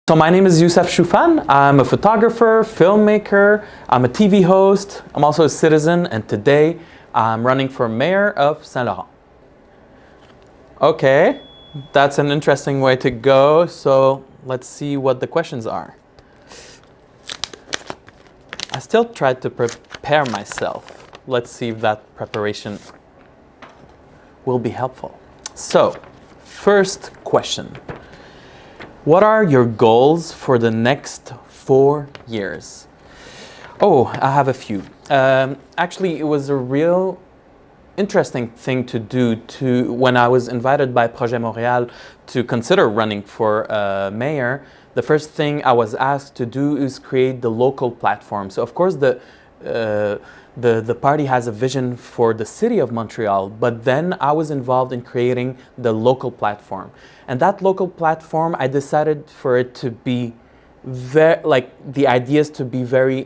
So my name is Youssef Shoufan. I'm a photographer, filmmaker, I'm a TV host, I'm also a citizen, and today I'm running for mayor of Saint Laurent. Okay, that's an interesting way to go, so let's see what the questions are. I still tried to prepare myself. Let's see if that preparation will be helpful. So, first question. What are your goals for the next 4 years? Oh, I have a few. Actually, it was a real interesting thing to do when I was invited by Projet Mayoral to consider running for mayor. The first thing I was asked to do is create the local platform. So of course the party has a vision for the city of Montreal, but then I was involved in creating the local platform. And that local platform, I decided for it to be the ideas to be very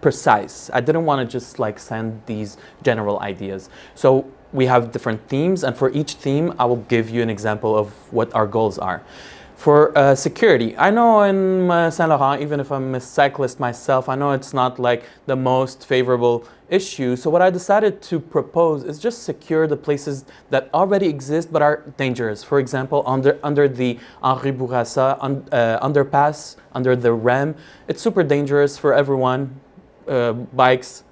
precise. I didn't want to just send these general ideas. So we have different themes, and for each theme, I will give you an example of what our goals are. For security, I know in Saint Laurent, even if I'm a cyclist myself, I know it's not the most favorable issue. So what I decided to propose is just secure the places that already exist but are dangerous. For example, under the Henri Bourassa underpass, under the REM, it's super dangerous for everyone, bikes,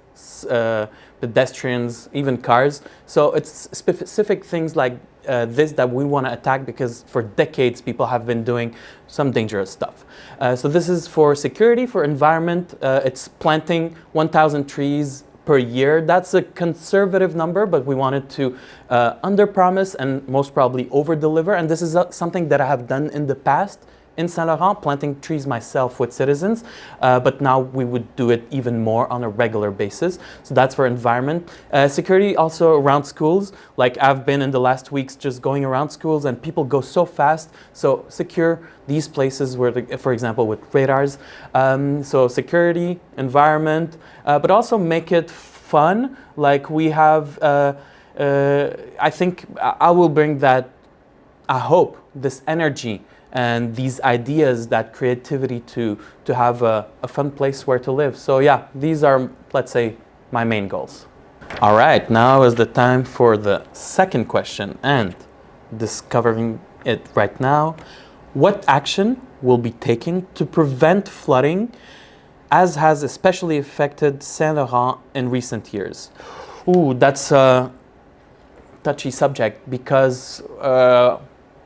pedestrians, even cars. So it's specific things like this that we want to attack, because for decades people have been doing some dangerous stuff. So this is for security. For environment, it's planting 1,000 trees per year. That's a conservative number, but we wanted to under-promise and most probably over-deliver. And this is something that I have done in the past in Saint Laurent, planting trees myself with citizens, but now we would do it even more on a regular basis. So that's for environment. Security also around schools. I've been in the last weeks just going around schools, and people go so fast. So secure these places where, for example, with radars. So security, environment, but also make it fun. We have, I think I will bring that, I hope, this energy and these ideas, that creativity to have a fun place where to live. So yeah, these are, let's say, my main goals. All right, now is the time for the second question, and discovering it right now. What action will be taken to prevent flooding, as has especially affected Saint Laurent in recent years? Ooh, that's a touchy subject, because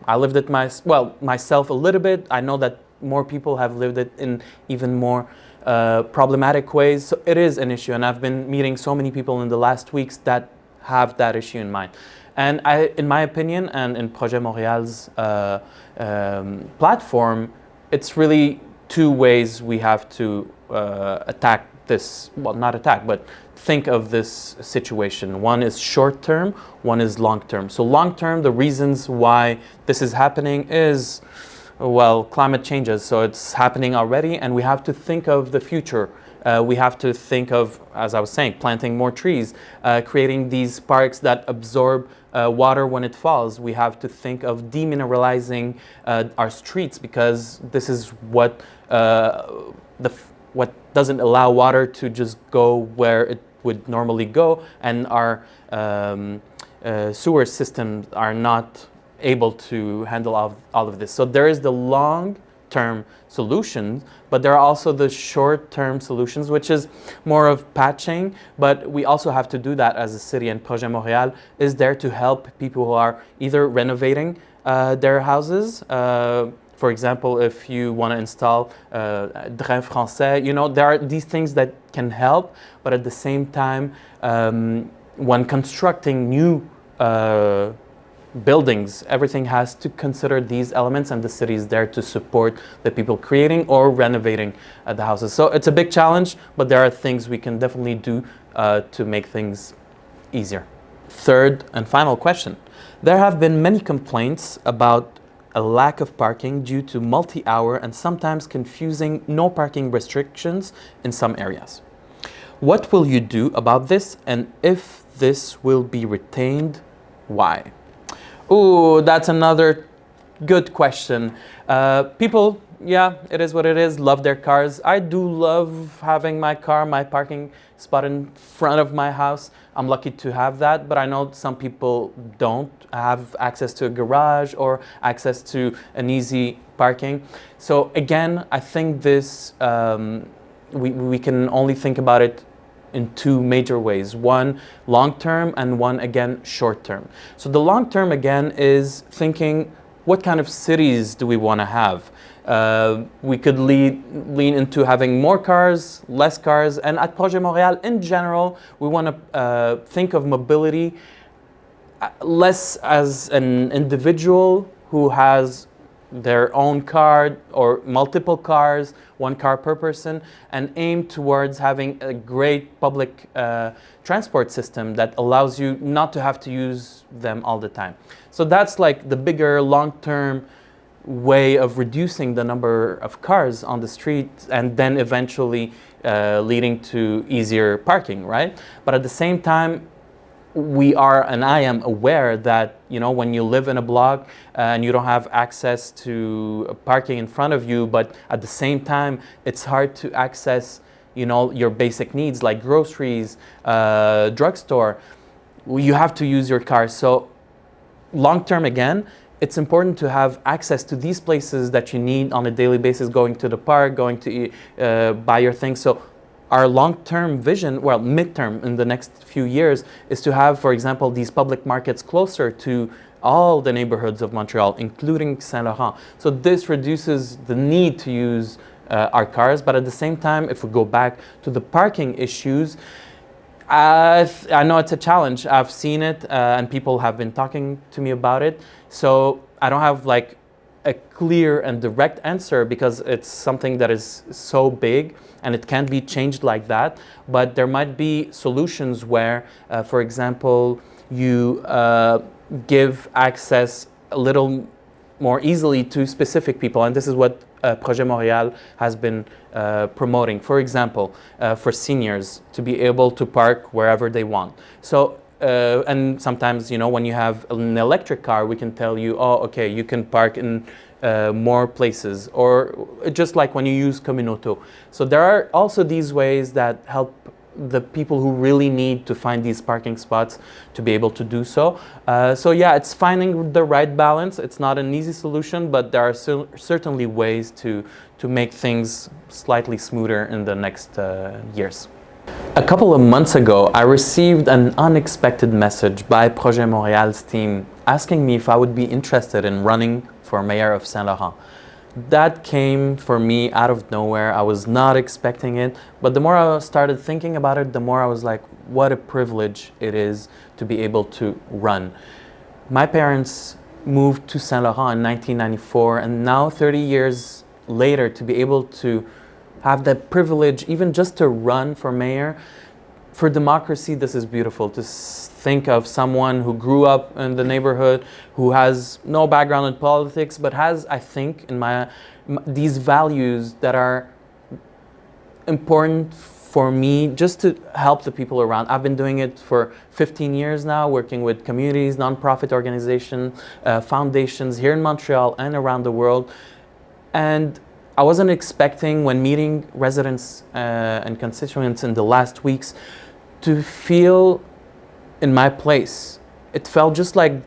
I lived it myself a little bit. I know that more people have lived it in even more problematic ways. So it is an issue, and I've been meeting so many people in the last weeks that have that issue in mind. And in my opinion, and in Projet Mayoral's platform, it's really two ways we have to attack this, well, not attack, but think of this situation. One is short term, one is long term. So long term, the reasons why this is happening is, well, climate changes. So it's happening already, and we have to think of the future. We have to think of, as I was saying, planting more trees, creating these parks that absorb water when it falls. We have to think of demineralizing our streets, because this is what doesn't allow water to just go where it would normally go, and our sewer systems are not able to handle all of this. So there is the long-term solutions, but there are also the short-term solutions, which is more of patching, but we also have to do that as a city, and Projet Mayoral is there to help people who are either renovating their houses. For example, if you want to install drain français, there are these things that can help, but at the same time, when constructing new buildings, everything has to consider these elements, and the city is there to support the people creating or renovating the houses. So it's a big challenge, but there are things we can definitely do to make things easier. Third and final question. There have been many complaints about a lack of parking due to multi-hour and sometimes confusing no parking restrictions in some areas. What will you do about this, and if this will be retained, why? Ooh, that's another Good question. People, yeah, it is what it is, love their cars. I do love having my car, my parking spot in front of my house. I'm lucky to have that, but I know some people don't have access to a garage or access to an easy parking. So again, I think this, we can only think about it in two major ways. One long-term and one, again, short-term. So the long-term, again, is thinking, what kind of cities do we want to have? We could lean into having more cars, less cars, and at Projet Montréal, in general, we want to think of mobility less as an individual who has their own car or multiple cars, one car per person, and aim towards having a great public transport system that allows you not to have to use them all the time. So that's like the bigger long-term way of reducing the number of cars on the street and then eventually leading to easier parking, right? But at the same time, we are, and I am aware that, you know, when you live in a block and you don't have access to parking in front of you, but at the same time, it's hard to access, you know, your basic needs like groceries, drugstore, you have to use your car. So long term, again, it's important to have access to these places that you need on a daily basis, going to the park, going to buy your things. So our long-term vision, well, midterm in the next few years, is to have, for example, these public markets closer to all the neighborhoods of Montreal, including Saint Laurent. So this reduces the need to use our cars, but at the same time, if we go back to the parking issues, I know it's a challenge. I've seen it and people have been talking to me about it. So I don't have like a clear and direct answer because it's something that is so big and it can't be changed like that. But there might be solutions where, for example, you give access a little more easily to specific people. And this is what Projet Montréal has been promoting. For example, for seniors to be able to park wherever they want. So, and sometimes, you know, when you have an electric car, we can tell you, oh, okay, you can park in more places, or just like when you use Communauto. So there are also these ways that help the people who really need to find these parking spots to be able to do so. So yeah, it's finding the right balance. It's not an easy solution, but there are certainly ways to make things slightly smoother in the next years. A couple of months ago, I received an unexpected message by Projet Montréal's team asking me if I would be interested in running for mayor of Saint Laurent. That came for me out of nowhere. I was not expecting it, but the more I started thinking about it, the more I was like, what a privilege it is to be able to run. My parents moved to Saint Laurent in 1994, and now 30 years later, to be able to have that privilege, even just to run for mayor. For democracy, this is beautiful. To think of someone who grew up in the neighborhood, who has no background in politics, but has, I think, these values that are important for me just to help the people around. I've been doing it for 15 years now, working with communities, nonprofit organizations, foundations here in Montreal and around the world. And I wasn't expecting, when meeting residents and constituents in the last weeks, to feel in my place. It felt just like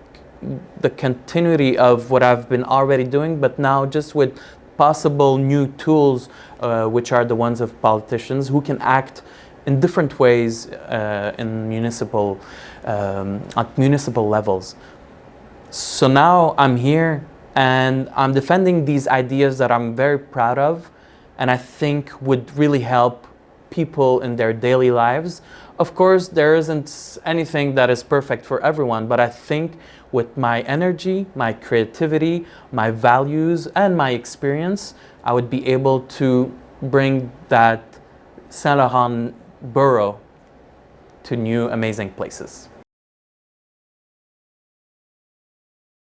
the continuity of what I've been already doing, but now just with possible new tools, which are the ones of politicians who can act in different ways in at municipal levels. So now I'm here and I'm defending these ideas that I'm very proud of and I think would really help people in their daily lives. Of course, there isn't anything that is perfect for everyone, but I think with my energy, my creativity, my values, and my experience, I would be able to bring that Saint Laurent borough to new amazing places.